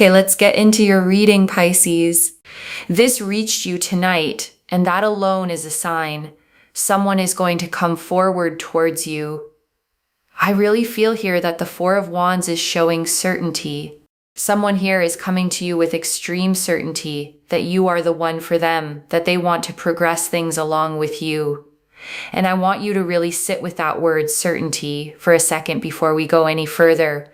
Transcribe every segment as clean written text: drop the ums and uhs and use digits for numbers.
Okay, let's get into your reading, Pisces. This reached you tonight, and that alone is a sign. Someone is going to come forward towards you. I really feel here that the Four of Wands is showing certainty. Someone here is coming to you with extreme certainty that you are the one for them, that they want to progress things along with you. And I want you to really sit with that word certainty for a second before we go any further,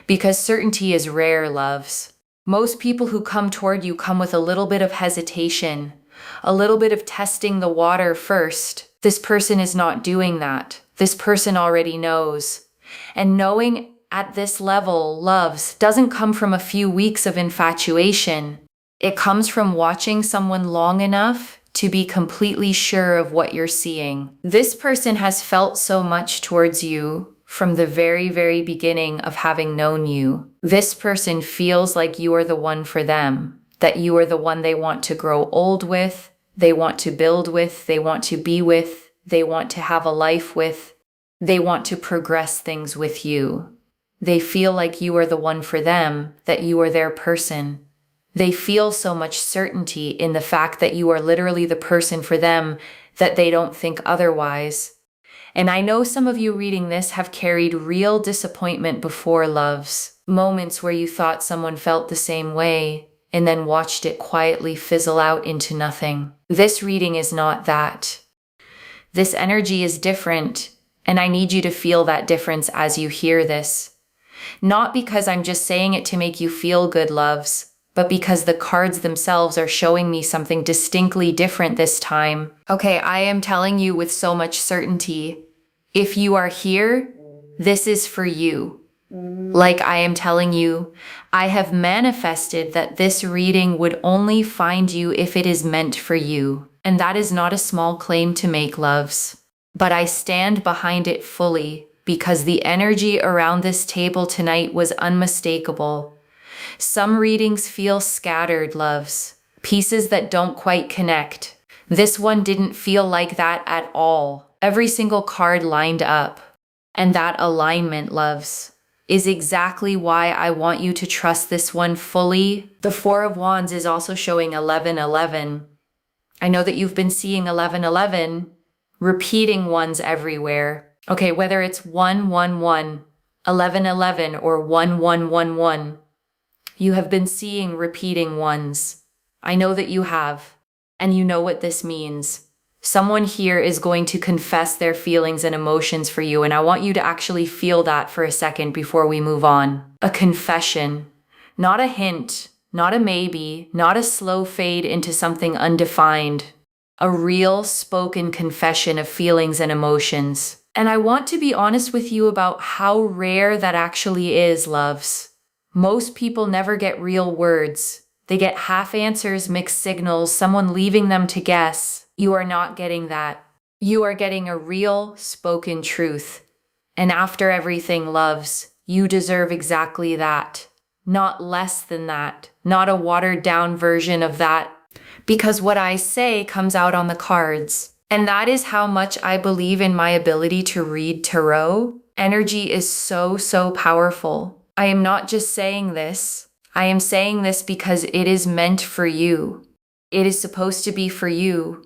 because certainty is rare, loves. Most people who come toward you come with a little bit of hesitation, a little bit of testing the water first. This person is not doing that. This person already knows. And knowing at this level, loves, doesn't come from a few weeks of infatuation. It comes from watching someone long enough to be completely sure of what you're seeing. This person has felt so much towards you from the very, very beginning of having known you. This person feels like you are the one for them, that you are the one they want to grow old with, they want to build with, they want to be with, they want to have a life with, they want to progress things with you. They feel like you are the one for them, that you are their person. They feel so much certainty in the fact that you are literally the person for them that they don't think otherwise. And I know some of you reading this have carried real disappointment before, loves. Moments where you thought someone felt the same way and then watched it quietly fizzle out into nothing. This reading is not that. This energy is different, and I need you to feel that difference as you hear this. Not because I'm just saying it to make you feel good, loves, but because the cards themselves are showing me something distinctly different this time. Okay, I am telling you with so much certainty, if you are here, this is for you. Like I am telling you, I have manifested that this reading would only find you if it is meant for you. And that is not a small claim to make, loves. But I stand behind it fully because the energy around this table tonight was unmistakable. Some readings feel scattered, loves, pieces that don't quite connect. This one didn't feel like that at all. Every single card lined up. And that alignment, loves, is exactly why I want you to trust this one fully. The Four of Wands is also showing 1111. I know that you've been seeing 1111, repeating ones everywhere. Okay, whether it's 111, 1111, or 1111, you have been seeing repeating ones. I know that you have, and you know what this means. Someone here is going to confess their feelings and emotions for you, and I want you to actually feel that for a second before we move on. A confession, not a hint, not a maybe, not a slow fade into something undefined. A real spoken confession of feelings and emotions. And I want to be honest with you about how rare that actually is, loves. Most people never get real words. They get half answers, mixed signals, someone leaving them to guess. You are not getting that. You are getting a real spoken truth. And after everything, loves, you deserve exactly that. Not less than that. Not a watered down version of that. Because what I say comes out on the cards. And that is how much I believe in my ability to read tarot. Energy is so, so powerful. I am not just saying this. I am saying this because it is meant for you. It is supposed to be for you.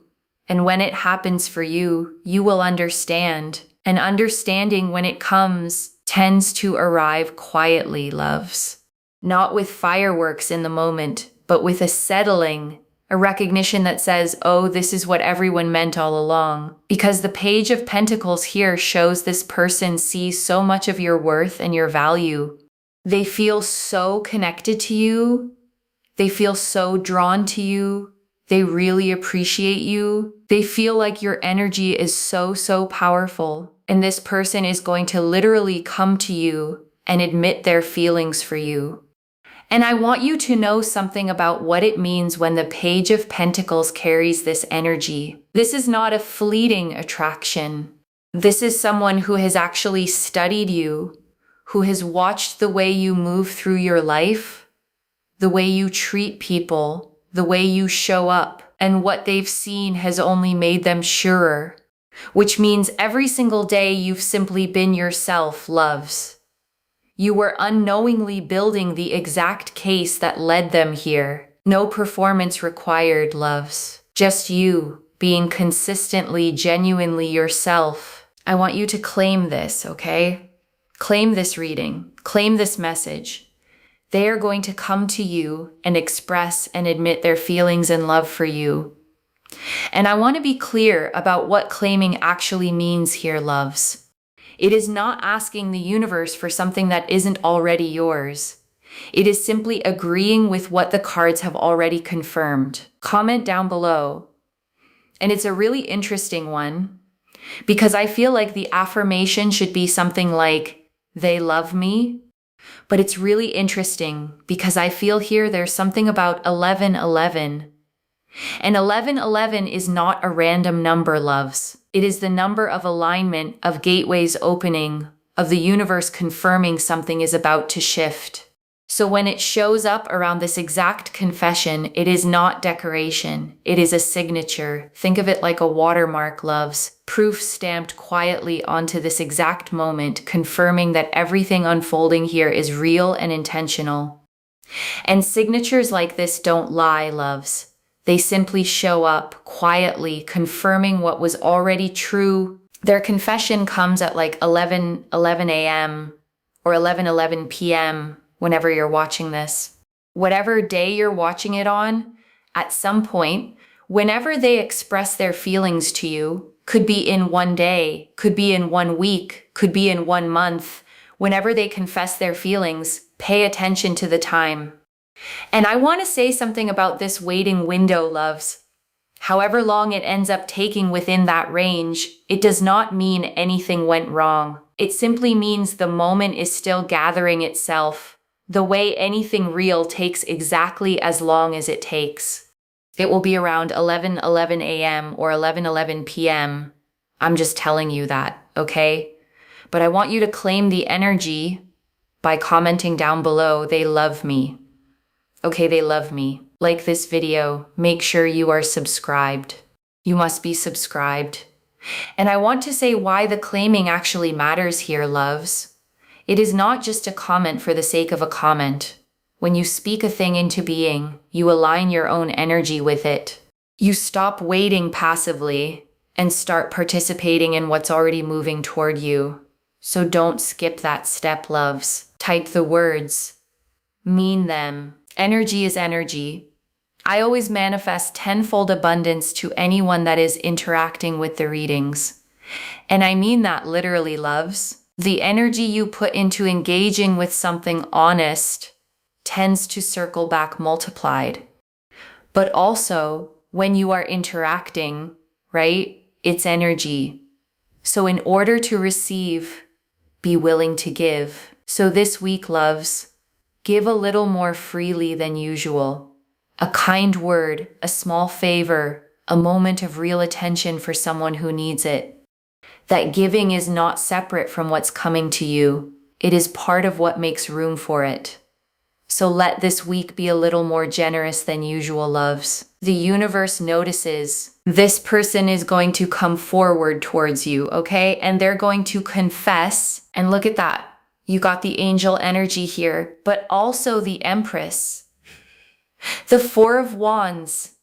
And when it happens for you, you will understand. And understanding, when it comes, tends to arrive quietly, loves. Not with fireworks in the moment, but with a settling, a recognition that says, oh, this is what everyone meant all along. Because the Page of Pentacles here shows this person sees so much of your worth and your value. They feel so connected to you. They feel so drawn to you. They really appreciate you. They feel like your energy is so, so powerful. And this person is going to literally come to you and admit their feelings for you. And I want you to know something about what it means when the Page of Pentacles carries this energy. This is not a fleeting attraction. This is someone who has actually studied you, who has watched the way you move through your life, the way you treat people, the way you show up, and what they've seen has only made them surer. Which means every single day you've simply been yourself, loves. You were unknowingly building the exact case that led them here. No performance required, loves. Just you being consistently, genuinely yourself. I want you to claim this, okay? Claim this reading. Claim this message. They are going to come to you and express and admit their feelings and love for you. And I want to be clear about what claiming actually means here, loves. It is not asking the universe for something that isn't already yours. It is simply agreeing with what the cards have already confirmed. Comment down below. And it's a really interesting one because I feel like the affirmation should be something like, they love me. But it's really interesting because I feel here there's something about 1111. And 1111 is not a random number, loves. It is the number of alignment, of gateways opening, of the universe confirming something is about to shift. So when it shows up around this exact confession, it is not decoration. It is a signature. Think of it like a watermark, loves. Proof stamped quietly onto this exact moment, confirming that everything unfolding here is real and intentional. And signatures like this don't lie, loves. They simply show up quietly, confirming what was already true. Their confession comes at like 11:11 a.m. or 11:11 p.m. whenever you're watching this. Whatever day you're watching it on, at some point, whenever they express their feelings to you, could be in one day, could be in 1 week, could be in 1 month. Whenever they confess their feelings, pay attention to the time. And I want to say something about this waiting window, loves. However long it ends up taking within that range, it does not mean anything went wrong. It simply means the moment is still gathering itself. The way anything real takes exactly as long as it takes. It will be around 11:11 a.m. or 11:11 p.m. I'm just telling you that, okay? But I want you to claim the energy by commenting down below, they love me. Okay, they love me. Like this video, make sure you are subscribed. You must be subscribed. And I want to say why the claiming actually matters here, loves. It is not just a comment for the sake of a comment. When you speak a thing into being, you align your own energy with it. You stop waiting passively and start participating in what's already moving toward you. So don't skip that step, loves. Type the words. Mean them. Energy is energy. I always manifest tenfold abundance to anyone that is interacting with the readings. And I mean that literally, loves. The energy you put into engaging with something honest tends to circle back multiplied. But also, when you are interacting, right, it's energy. So in order to receive, be willing to give. So this week, loves, give a little more freely than usual. A kind word, a small favor, a moment of real attention for someone who needs it. That giving is not separate from what's coming to you. It is part of what makes room for it. So let this week be a little more generous than usual, loves. The universe notices this person is going to come forward towards you, okay? And they're going to confess. And look at that. You got the angel energy here, but also the Empress. The Four of Wands.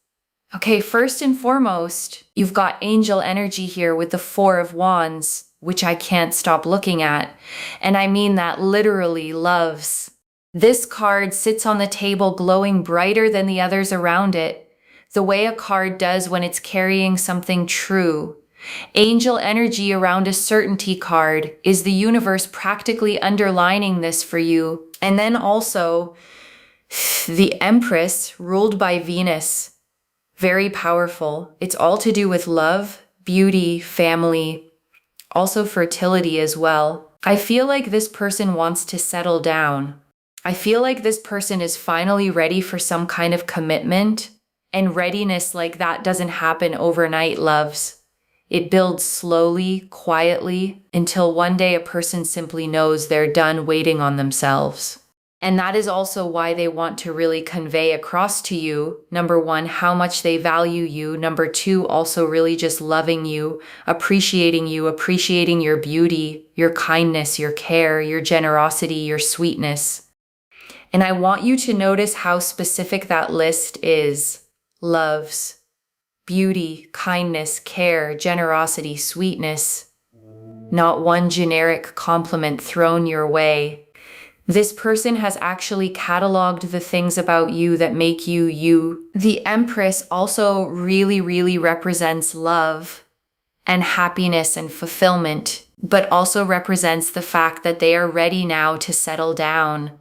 Okay, first and foremost, you've got angel energy here with the Four of Wands, which I can't stop looking at. And I mean that literally, loves. This card sits on the table glowing brighter than the others around it, the way a card does when it's carrying something true. Angel energy around a certainty card is the universe practically underlining this for you. And then also, the Empress ruled by Venus. Very powerful. It's all to do with love, beauty, family, also fertility as well. I feel like this person wants to settle down. I feel like this person is finally ready for some kind of commitment, and readiness like that doesn't happen overnight, loves. It builds slowly, quietly, until one day a person simply knows they're done waiting on themselves. And that is also why they want to really convey across to you, number one, how much they value you. Number two, also really just loving you, appreciating your beauty, your kindness, your care, your generosity, your sweetness. And I want you to notice how specific that list is. Loves, beauty, kindness, care, generosity, sweetness. Not one generic compliment thrown your way. This person has actually cataloged the things about you that make you you. The Empress also really represents love and happiness and fulfillment, but also represents the fact that they are ready now to settle down.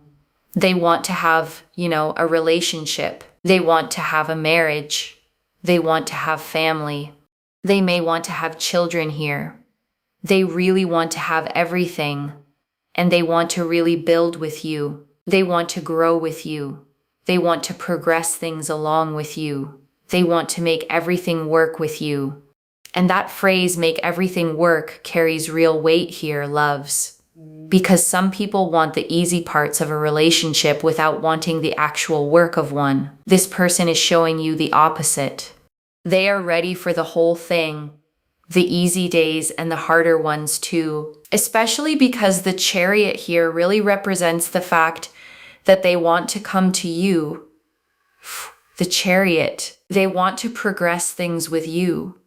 They want to have, a relationship. They want to have a marriage. They want to have family. They may want to have children here. They really want to have everything. And they want to really build with you. They want to grow with you. They want to progress things along with you. They want to make everything work with you. And that phrase, make everything work, carries real weight here, loves. Because some people want the easy parts of a relationship without wanting the actual work of one. This person is showing you the opposite. They are ready for the whole thing. The easy days and the harder ones too, especially because the Chariot here really represents the fact that they want to come to you. The Chariot, they want to progress things with you.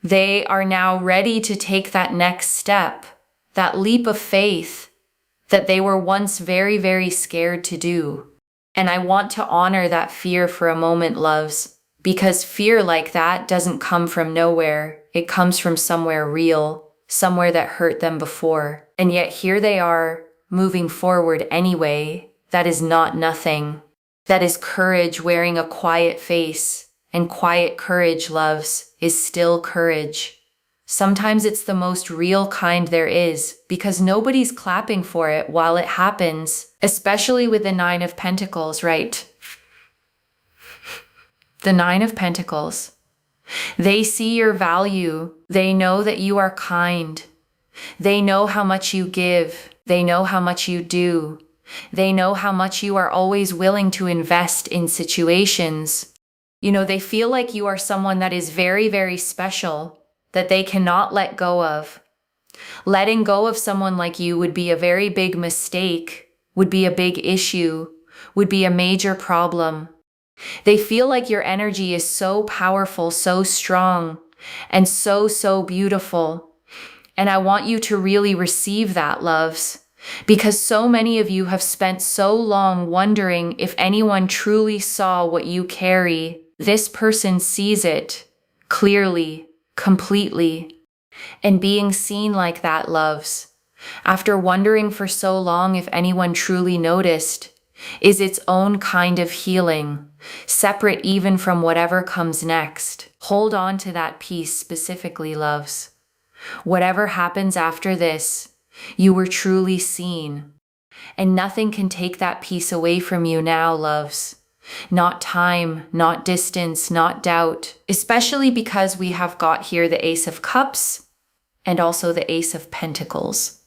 They are now ready to take that next step, that leap of faith that they were once very scared to do. And I want to honor that fear for a moment, loves. Because fear like that doesn't come from nowhere. It comes from somewhere real, somewhere that hurt them before. And yet here they are, moving forward anyway. That is not nothing. That is courage wearing a quiet face. And quiet courage, loves, is still courage. Sometimes it's the most real kind there is, because nobody's clapping for it while it happens. Especially with the Nine of Pentacles, right? The Nine of Pentacles. They see your value. They know that you are kind. They know how much you give. They know how much you do. They know how much you are always willing to invest in situations. They feel like you are someone that is very special, that they cannot let go of. Letting go of someone like you would be a very big mistake, would be a big issue, would be a major problem. They feel like your energy is so powerful, so strong, and so beautiful. And I want you to really receive that, loves, because so many of you have spent so long wondering if anyone truly saw what you carry. This person sees it clearly, completely. And being seen like that, loves, after wondering for so long if anyone truly noticed, is its own kind of healing, separate even from whatever comes next. Hold on to that peace specifically, loves. Whatever happens after this, you were truly seen. And nothing can take that peace away from you now, loves. Not time, not distance, not doubt. Especially because we have got here the Ace of Cups and also the Ace of Pentacles.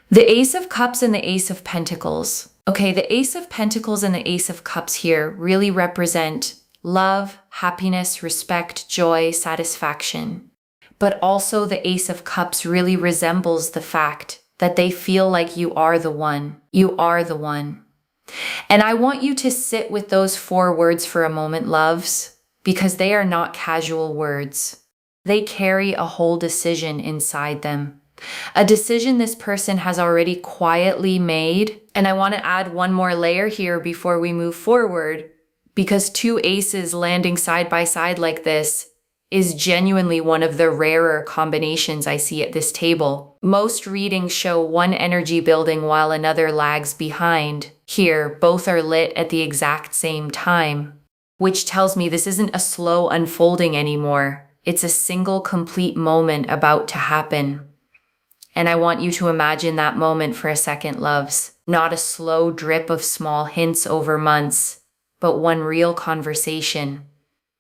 The Ace of Cups and the Ace of Pentacles. Okay, the Ace of Pentacles and the Ace of Cups here really represent love, happiness, respect, joy, satisfaction. But also the Ace of Cups really resembles the fact that they feel like you are the one. You are the one. And I want you to sit with those 4 words for a moment, loves, because they are not casual words. They carry a whole decision inside them. A decision this person has already quietly made. And I want to add one more layer here before we move forward, because 2 aces landing side by side like this is genuinely one of the rarer combinations I see at this table. Most readings show one energy building while another lags behind. Here, both are lit at the exact same time, which tells me this isn't a slow unfolding anymore. It's a single complete moment about to happen. And I want you to imagine that moment for a second, loves. Not a slow drip of small hints over months, but one real conversation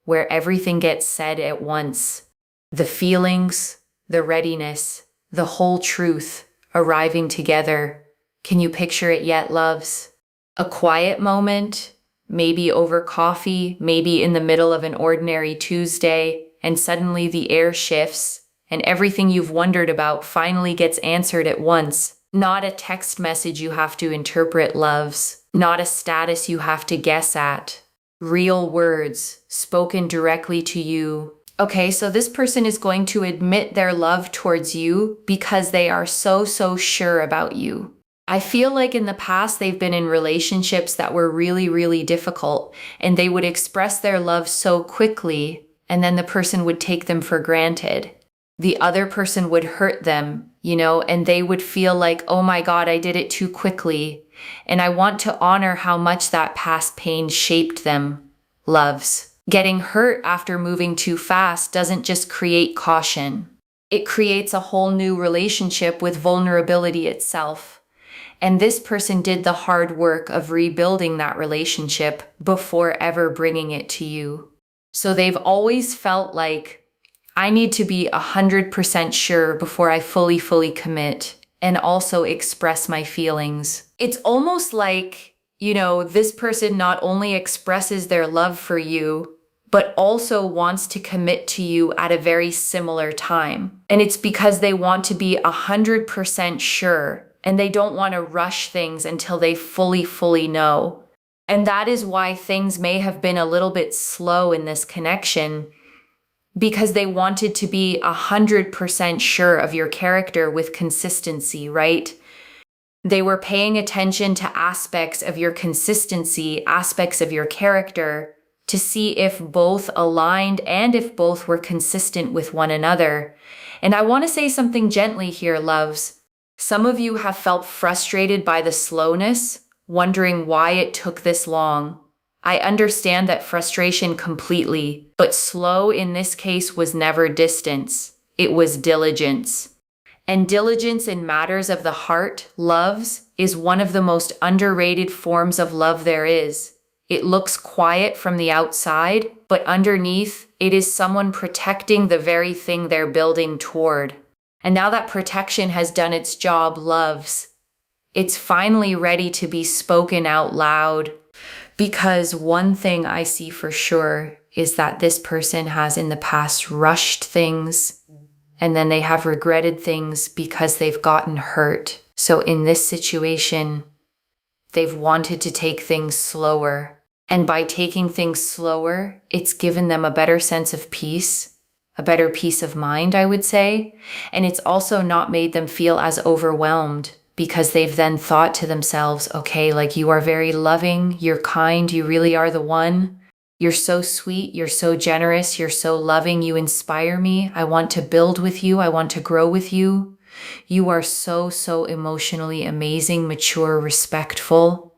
where everything gets said at once. The feelings, the readiness, the whole truth arriving together Can you picture it yet, loves? A quiet moment, maybe over coffee, maybe in the middle of an ordinary Tuesday, and suddenly the air shifts, and everything you've wondered about finally gets answered at once. Not a text message you have to interpret, loves. Not a status you have to guess at. Real words spoken directly to you. Okay, so this person is going to admit their love towards you because they are so sure about you. I feel like in the past they've been in relationships that were really difficult, and they would express their love so quickly, and then the person would take them for granted. The other person would hurt them, and they would feel like, oh my God, I did it too quickly. And I want to honor how much that past pain shaped them, loves. Getting hurt after moving too fast doesn't just create caution. It creates a whole new relationship with vulnerability itself. And this person did the hard work of rebuilding that relationship before ever bringing it to you. So they've always felt like, I need to be 100% sure before I fully commit and also express my feelings. It's almost like, this person not only expresses their love for you, but also wants to commit to you at a very similar time. And it's because they want to be 100% sure, and they don't want to rush things until they fully know. And that is why things may have been a little bit slow in this connection, because they wanted to be 100% sure of your character with consistency, right? They were paying attention to aspects of your consistency, aspects of your character, to see if both aligned and if both were consistent with one another. And I want to say something gently here, loves. Some of you have felt frustrated by the slowness, wondering why it took this long. I understand that frustration completely, but slow in this case was never distance. It was diligence. And diligence in matters of the heart, loves, is one of the most underrated forms of love there is. It looks quiet from the outside, but underneath, it is someone protecting the very thing they're building toward. And now that protection has done its job, loves, it's finally ready to be spoken out loud. Because one thing I see for sure is that this person has in the past rushed things, and then they have regretted things because they've gotten hurt. So in this situation, they've wanted to take things slower. And by taking things slower, it's given them a better sense of peace, a better peace of mind, I would say. And it's also not made them feel as overwhelmed, because they've then thought to themselves, okay, like, you are very loving, you're kind, you really are the one. You're so sweet, you're so generous, you're so loving, you inspire me. I want to build with you, I want to grow with you. You are so emotionally amazing, mature, respectful.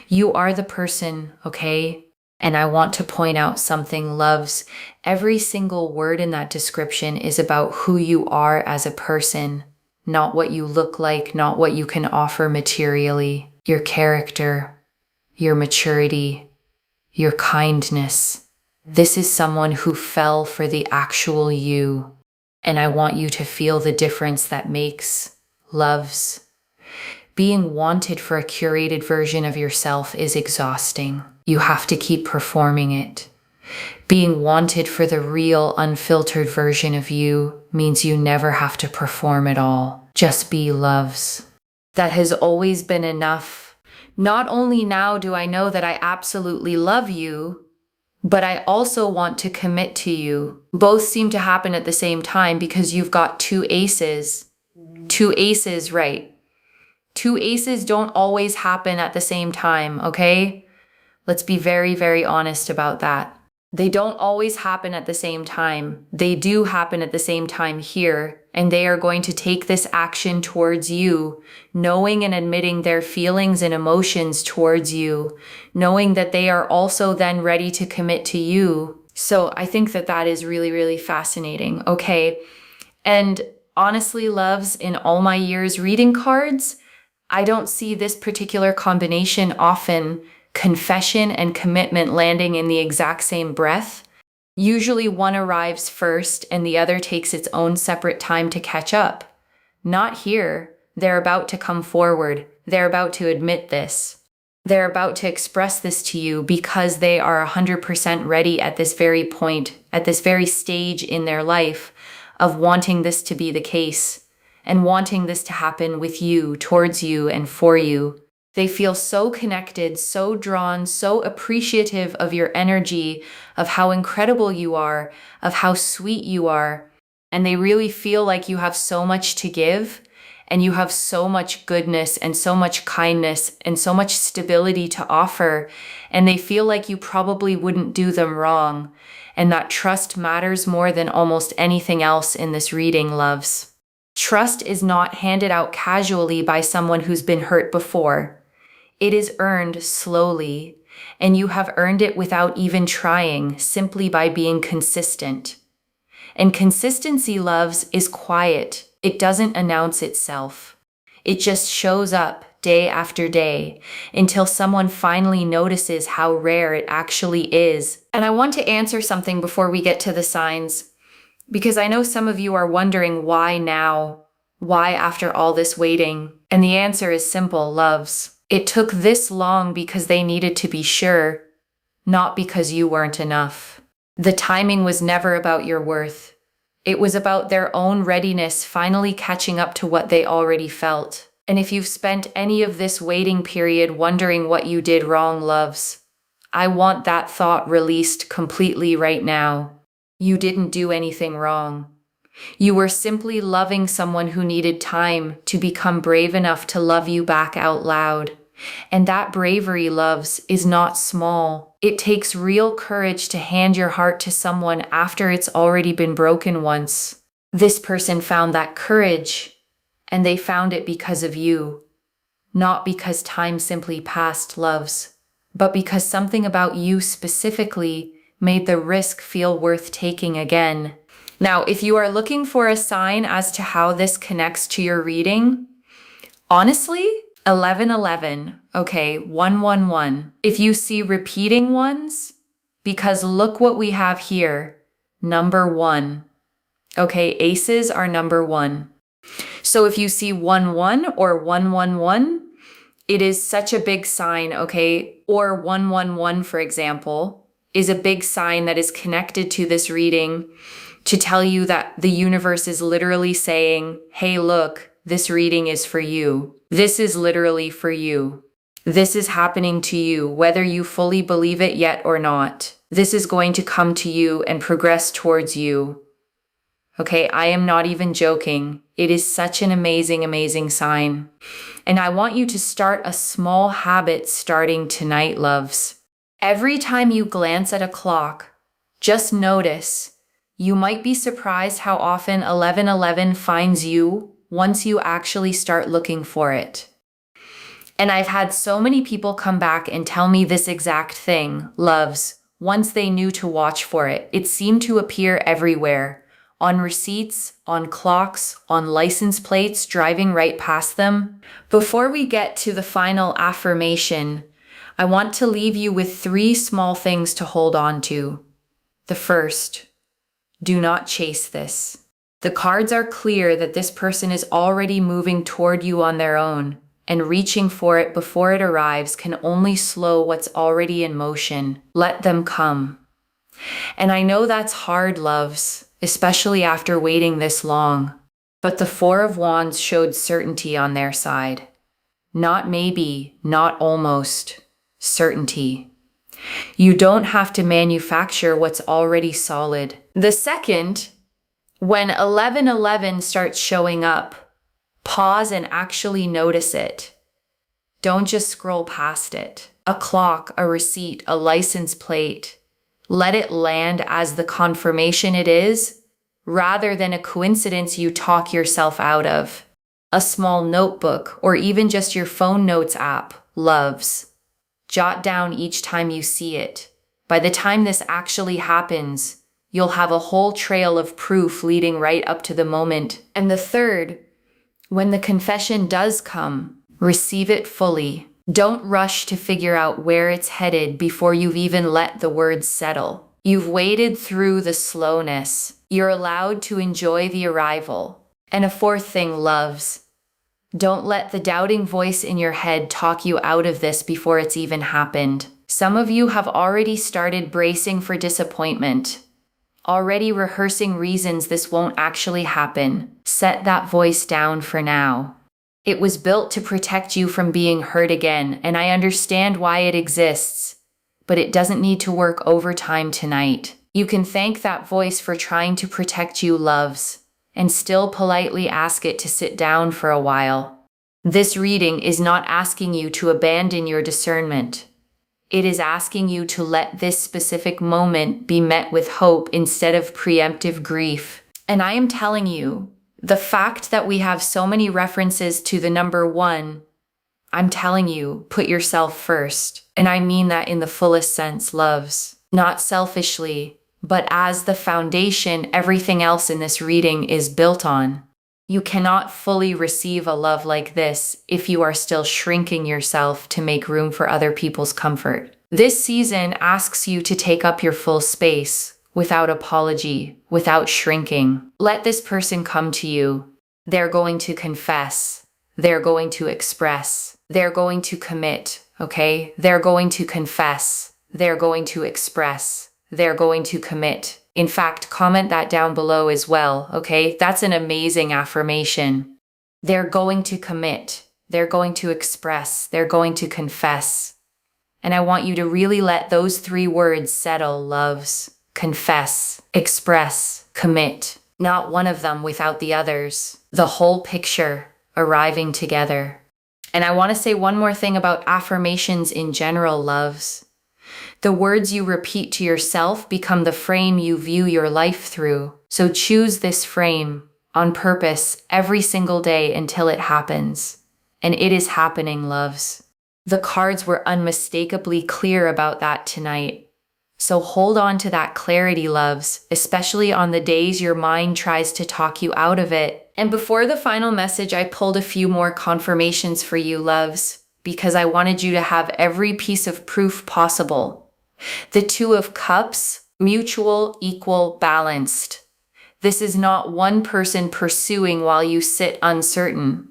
You are the person, okay? And I want to point out something, loves. Every single word in that description is about who you are as a person. Not what you look like, not what you can offer materially. Your character, your maturity, your kindness. This is someone who fell for the actual you. And I want you to feel the difference that makes, loves. Being wanted for a curated version of yourself is exhausting. You have to keep performing it. Being wanted for the real, unfiltered version of you means you never have to perform at all. Just be, loves. That has always been enough. Not only now do I know that I absolutely love you, but I also want to commit to you. Both seem to happen at the same time because you've got two aces. Two aces, right? Two aces don't always happen at the same time, okay? Let's be very honest about that. They don't always happen at the same time. They do happen at the same time here, and they are going to take this action towards you, knowing and admitting their feelings and emotions towards you, knowing that they are also then ready to commit to you. So I think that that is really fascinating, okay? And honestly, loves, in all my years reading cards, I don't see this particular combination often, confession and commitment landing in the exact same breath. Usually one arrives first and the other takes its own separate time to catch up. Not here. They're about to come forward. They're about to admit this. They're about to express this to you because they are 100% ready at this very point, at this very stage in their life of wanting this to be the case and wanting this to happen with you, towards you, and for you. They feel so connected, so drawn, so appreciative of your energy, of how incredible you are, of how sweet you are. And they really feel like you have so much to give, and you have so much goodness and so much kindness and so much stability to offer. And they feel like you probably wouldn't do them wrong. And that trust matters more than almost anything else in this reading, loves. Trust is not handed out casually by someone who's been hurt before. It is earned slowly, and you have earned it without even trying, simply by being consistent. And consistency, loves, is quiet. It doesn't announce itself. It just shows up day after day until someone finally notices how rare it actually is. And I want to answer something before we get to the signs, because I know some of you are wondering why now? Why after all this waiting? And the answer is simple, loves. It took this long because they needed to be sure, not because you weren't enough. The timing was never about your worth. It was about their own readiness finally catching up to what they already felt. And if you've spent any of this waiting period wondering what you did wrong, loves, I want that thought released completely right now. You didn't do anything wrong. You were simply loving someone who needed time to become brave enough to love you back out loud. And that bravery, loves, is not small. It takes real courage to hand your heart to someone after it's already been broken once. This person found that courage, and they found it because of you. Not because time simply passed, loves, but because something about you specifically made the risk feel worth taking again. Now, if you are looking for a sign as to how this connects to your reading, honestly, 1111, okay, 111. If you see repeating ones, because look what we have here, number 1. Okay, aces are number 1. So if you see 11 or 111, it is such a big sign, okay? Or 111, for example, is a big sign that is connected to this reading to tell you that the universe is literally saying, hey, look, this reading is for you. This is literally for you. This is happening to you, whether you fully believe it yet or not. This is going to come to you and progress towards you. Okay, I am not even joking. It is such an amazing, amazing sign. And I want you to start a small habit starting tonight, loves. Every time you glance at a clock, just notice. You might be surprised how often 1111 finds you once you actually start looking for it. And I've had so many people come back and tell me this exact thing, loves, once they knew to watch for it. It seemed to appear everywhere. On receipts, on clocks, on license plates, driving right past them. Before we get to the final affirmation, I want to leave you with 3 small things to hold on to. The first, do not chase this. The cards are clear that this person is already moving toward you on their own, and reaching for it before it arrives can only slow what's already in motion. Let them come. And I know that's hard, loves, especially after waiting this long. But the 4 of Wands showed certainty on their side. Not maybe, not almost. Certainty. You don't have to manufacture what's already solid. The second, when 1111 starts showing up, pause and actually notice it. Don't just scroll past it. A clock, a receipt, a license plate. Let it land as the confirmation it is, rather than a coincidence you talk yourself out of. A small notebook, or even just your phone notes app, loves. Jot down each time you see it. By the time this actually happens, you'll have a whole trail of proof leading right up to the moment. And the third, when the confession does come, receive it fully. Don't rush to figure out where it's headed before you've even let the words settle. You've waited through the slowness. You're allowed to enjoy the arrival. And a 4th thing, loves. Don't let the doubting voice in your head talk you out of this before it's even happened. Some of you have already started bracing for disappointment, already rehearsing reasons this won't actually happen. Set that voice down for now. It was built to protect you from being hurt again, and I understand why it exists, but it doesn't need to work overtime tonight. You can thank that voice for trying to protect you, loves, and still politely ask it to sit down for a while. This reading is not asking you to abandon your discernment. It is asking you to let this specific moment be met with hope instead of preemptive grief. And I am telling you, the fact that we have so many references to the number 1, I'm telling you, put yourself first. And I mean that in the fullest sense, loves. Not selfishly, but as the foundation everything else in this reading is built on. You cannot fully receive a love like this if you are still shrinking yourself to make room for other people's comfort. This season asks you to take up your full space, without apology, without shrinking. Let this person come to you. They're going to confess. They're going to express. They're going to commit, okay? They're going to confess. They're going to express. They're going to commit. In fact, comment that down below as well, okay? That's an amazing affirmation. They're going to commit. They're going to express. They're going to confess. And I want you to really let those 3 words settle, loves. Confess, express, commit. Not one of them without the others. The whole picture arriving together. And I want to say one more thing about affirmations in general, loves. The words you repeat to yourself become the frame you view your life through. So choose this frame on purpose every single day until it happens. And it is happening, loves. The cards were unmistakably clear about that tonight. So hold on to that clarity, loves, especially on the days your mind tries to talk you out of it. And before the final message, I pulled a few more confirmations for you, loves, because I wanted you to have every piece of proof possible. The 2 of Cups, mutual, equal, balanced. This is not one person pursuing while you sit uncertain.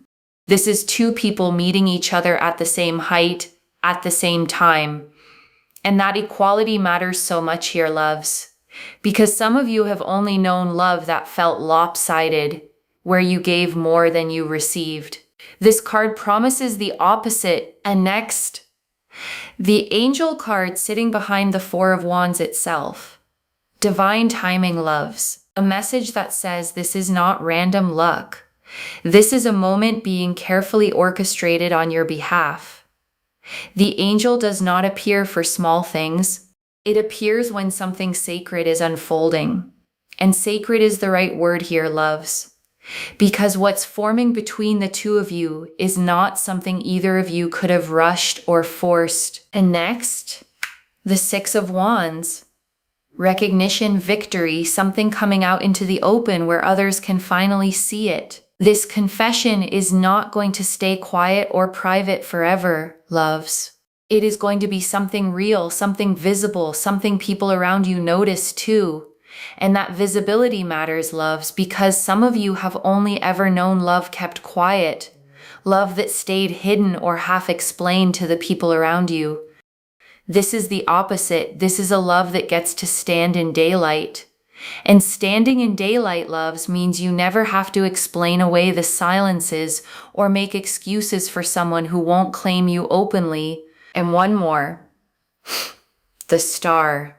This is 2 people meeting each other at the same height, at the same time. And that equality matters so much here, loves, because some of you have only known love that felt lopsided, where you gave more than you received. This card promises the opposite. And next, the Angel card sitting behind the 4 of Wands itself. Divine timing, loves. A message that says this is not random luck. This is a moment being carefully orchestrated on your behalf. The angel does not appear for small things. It appears when something sacred is unfolding. And sacred is the right word here, loves. Because what's forming between the 2 of you is not something either of you could have rushed or forced. And next, the 6 of Wands. Recognition, victory, something coming out into the open where others can finally see it. This confession is not going to stay quiet or private forever, loves. It is going to be something real, something visible, something people around you notice too. And that visibility matters, loves, because some of you have only ever known love kept quiet, love that stayed hidden or half explained to the people around you. This is the opposite. This is a love that gets to stand in daylight. And standing in daylight, loves, means you never have to explain away the silences or make excuses for someone who won't claim you openly. And one more. The Star.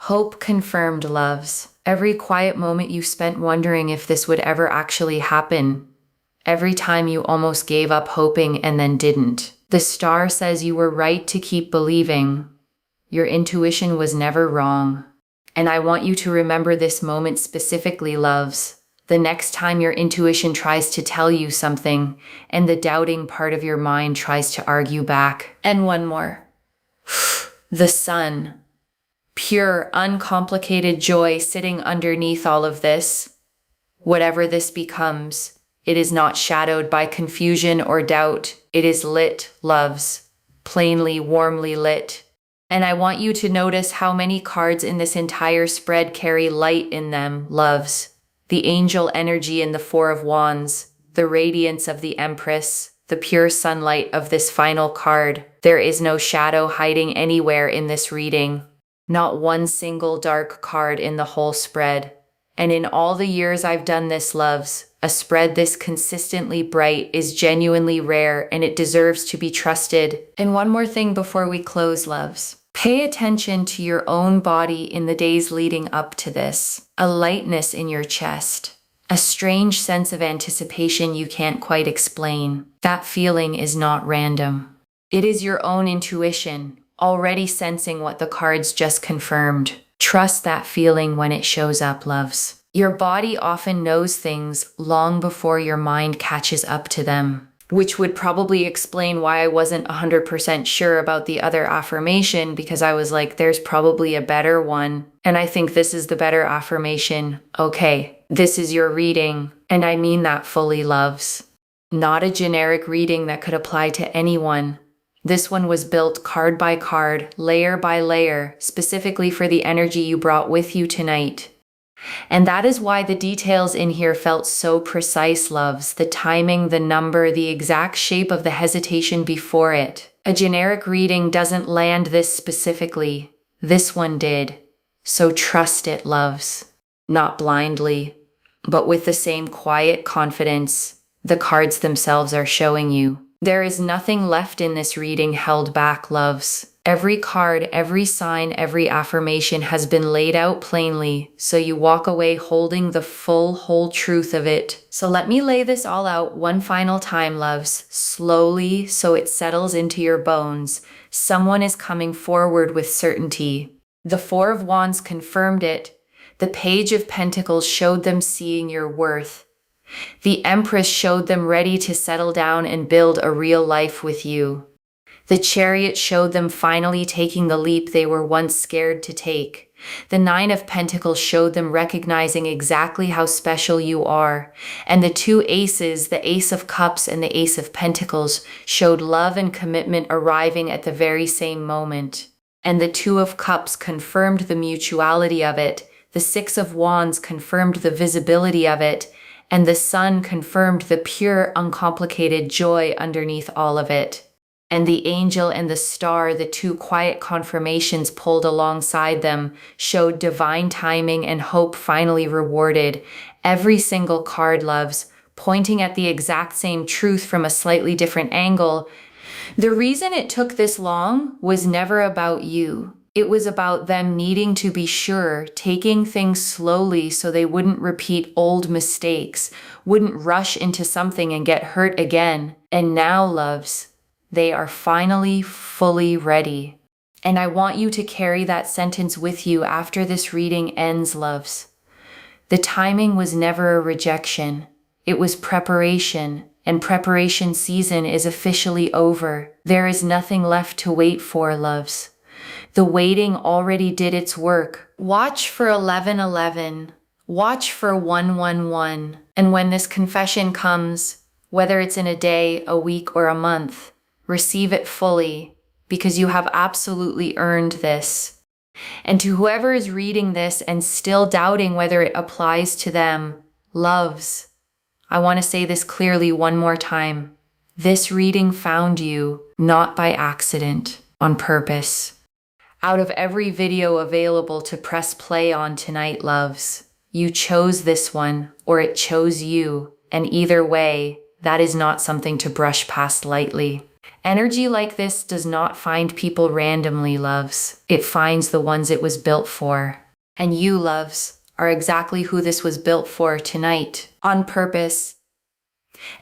Hope confirmed, loves. Every quiet moment you spent wondering if this would ever actually happen. Every time you almost gave up hoping and then didn't. The Star says you were right to keep believing. Your intuition was never wrong. And I want you to remember this moment specifically, loves. The next time your intuition tries to tell you something and the doubting part of your mind tries to argue back. And one more. The Sun. Pure, uncomplicated joy sitting underneath all of this. Whatever this becomes, it is not shadowed by confusion or doubt. It is lit, loves. Plainly, warmly lit. And I want you to notice how many cards in this entire spread carry light in them, loves. The angel energy in the 4 of Wands, the radiance of the Empress, the pure sunlight of this final card. There is no shadow hiding anywhere in this reading. Not one single dark card in the whole spread. And in all the years I've done this, loves, a spread this consistently bright is genuinely rare, and it deserves to be trusted. And one more thing before we close, loves. Pay attention to your own body in the days leading up to this. A lightness in your chest. A strange sense of anticipation you can't quite explain. That feeling is not random. It is your own intuition, already sensing what the cards just confirmed. Trust that feeling when it shows up, loves. Your body often knows things long before your mind catches up to them, which would probably explain why I wasn't 100% sure about the other affirmation, because I was like, there's probably a better one. And I think this is the better affirmation. Okay, this is your reading, and I mean that fully, loves. Not a generic reading that could apply to anyone. This one was built card by card, layer by layer, specifically for the energy you brought with you tonight. And that is why the details in here felt so precise, loves. The timing, the number, the exact shape of the hesitation before it. A generic reading doesn't land this specifically. This one did. So trust it, loves. Not blindly, but with the same quiet confidence the cards themselves are showing you. There is nothing left in this reading held back, loves. Every card, every sign, every affirmation has been laid out plainly, so you walk away holding the whole truth of it. So let me lay this all out one final time, loves, slowly, so it settles into your bones. Someone is coming forward with certainty. The Four of Wands confirmed it. The Page of Pentacles showed them seeing your worth. The Empress showed them ready to settle down and build a real life with you. The Chariot showed them finally taking the leap they were once scared to take. The Nine of Pentacles showed them recognizing exactly how special you are. And the two Aces, the Ace of Cups and the Ace of Pentacles, showed love and commitment arriving at the very same moment. And the Two of Cups confirmed the mutuality of it. The Six of Wands confirmed the visibility of it. And the Sun confirmed the pure, uncomplicated joy underneath all of it. And the Angel and the Star, the two quiet confirmations pulled alongside them, showed divine timing and hope finally rewarded. Every single card, loves, pointing at the exact same truth from a slightly different angle. The reason it took this long was never about you. It was about them needing to be sure, taking things slowly so they wouldn't repeat old mistakes, wouldn't rush into something and get hurt again. And now, loves, they are finally fully ready. And I want you to carry that sentence with you after this reading ends, loves. The timing was never a rejection. It was preparation, and preparation season is officially over. There is nothing left to wait for, loves. The waiting already did its work. Watch for 1111. Watch for 111. And when this confession comes, whether it's in a day, a week, or a month, receive it fully, because you have absolutely earned this. And to whoever is reading this and still doubting whether it applies to them, loves, I want to say this clearly one more time. This reading found you, not by accident, on purpose. Out of every video available to press play on tonight, loves, you chose this one, or it chose you, and either way, that is not something to brush past lightly. Energy like this does not find people randomly, loves. It finds the ones it was built for. And you, loves, are exactly who this was built for tonight, on purpose.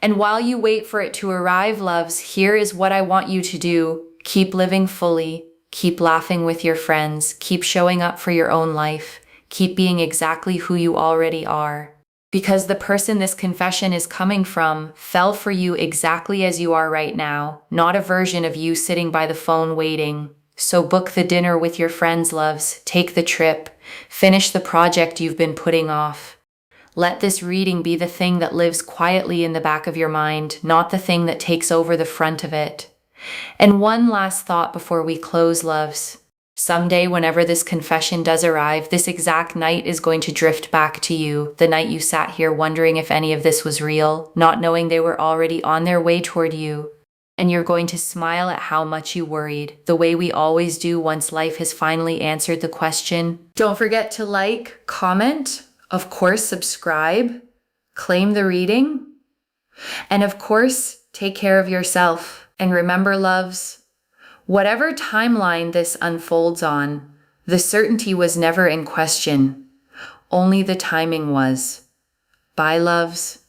And while you wait for it to arrive, loves, here is what I want you to do. Keep living fully. Keep laughing with your friends. Keep showing up for your own life. Keep being exactly who you already are. Because the person this confession is coming from fell for you exactly as you are right now, not a version of you sitting by the phone waiting. So book the dinner with your friends, loves. Take the trip. Finish the project you've been putting off. Let this reading be the thing that lives quietly in the back of your mind, not the thing that takes over the front of it. And one last thought before we close, loves. Someday, whenever this confession does arrive, this exact night is going to drift back to you, the night you sat here wondering if any of this was real, not knowing they were already on their way toward you. And you're going to smile at how much you worried, the way we always do once life has finally answered the question. Don't forget to like, comment, of course, subscribe, claim the reading, and of course, take care of yourself. And remember, loves, whatever timeline this unfolds on, the certainty was never in question. Only the timing was. Bye, loves.